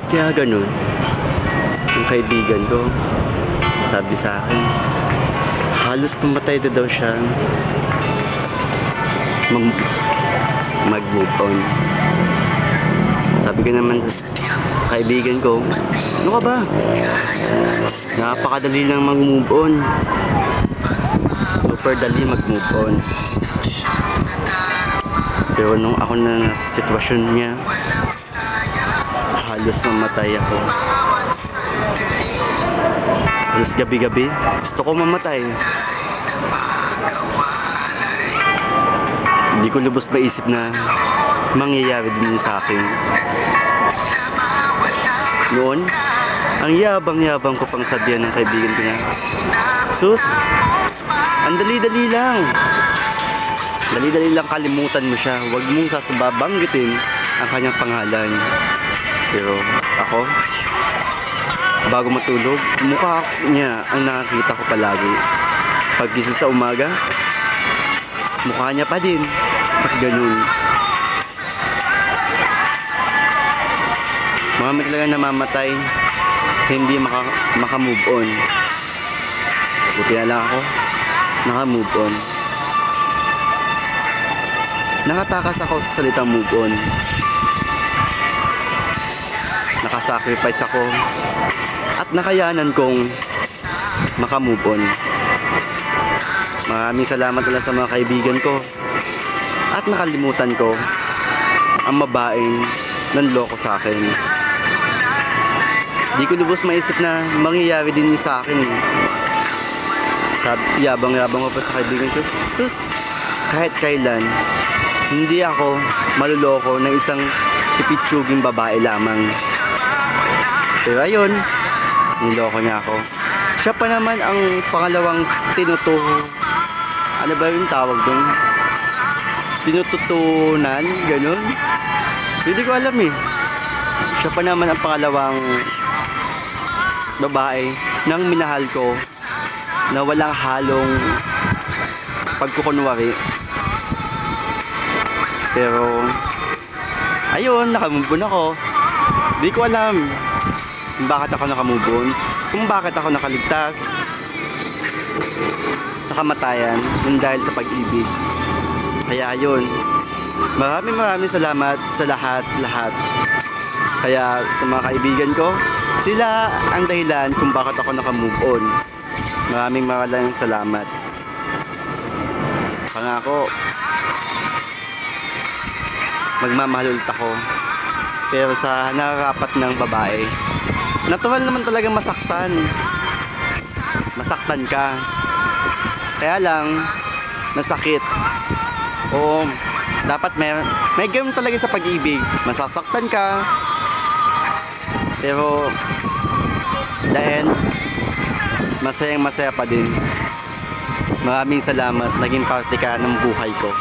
Kaya ganun, yung kaibigan ko, sabi sa akin, halos pumatay na daw siya mag-move on. Sabi ko naman sa kaibigan ko, ano ka ba? Napakadali lang mag-move on. Super dali mag-move on. Pero nung ako na sitwasyon niya, halos mamatay ako. Halos gabi-gabi, gusto ko mamatay. Hindi ko lubos maisip na mangyayari din sa akin. Noon, ang yabang-yabang ko pang sabihan ng kaibigan ko na, sus, ang dali-dali lang. Dali-dali lang kalimutan mo siya. Huwag mong sasababanggitin ang kanyang pangalan. Pero ako, bago matulog, mukha niya ang nakakita ko palagi. Paggising sa umaga, mukha niya pa din. Ganun. Marami talaga namamatay hindi maka-move on. Buti na lang ako naka-move on. Nakatakas ako sa salitang move on. Nakasacrifice ako at nakayanan kong maka-move on. Maraming salamat ulit sa mga kaibigan ko at nakalimutan ko ang babaeng nanloko sa akin. Di ko lubos maisip na mangyayari din sa akin. Yabang-yabang ko pa sa kaibigan ko. Sus, kahit kailan, hindi ako maluloko ng isang ipitsuging babae lamang. Pero ayun, niloko niya ako. Siya pa naman ang pangalawang tinutuho. Ano ba yung tawag doon? Tinututunan, ganun. Hindi ko alam eh. Siya pa naman ang pangalawang babae nang minahal ko na walang halong pagkukunwari. Pero ayun, nakamove on ako. Di ko alam kung bakit ako nakamove on, kung bakit ako nakaligtas sa kamatayan nung dahil sa pag-ibig. Kaya ayun, maraming salamat sa lahat. Kaya sa mga kaibigan ko, sila ang dahilan kung bakit ako nakamove on. Maraming salamat. Pangako, magmamahal ulit ako. Pero sa nararapat ng babae, natural naman talagang masaktan ka. Kaya lang nasakit. O dapat may ganun talaga sa pag-ibig. Masasaktan ka, pero dahil masayang masaya pa din. Maraming salamat, naging parte ka ng buhay ko.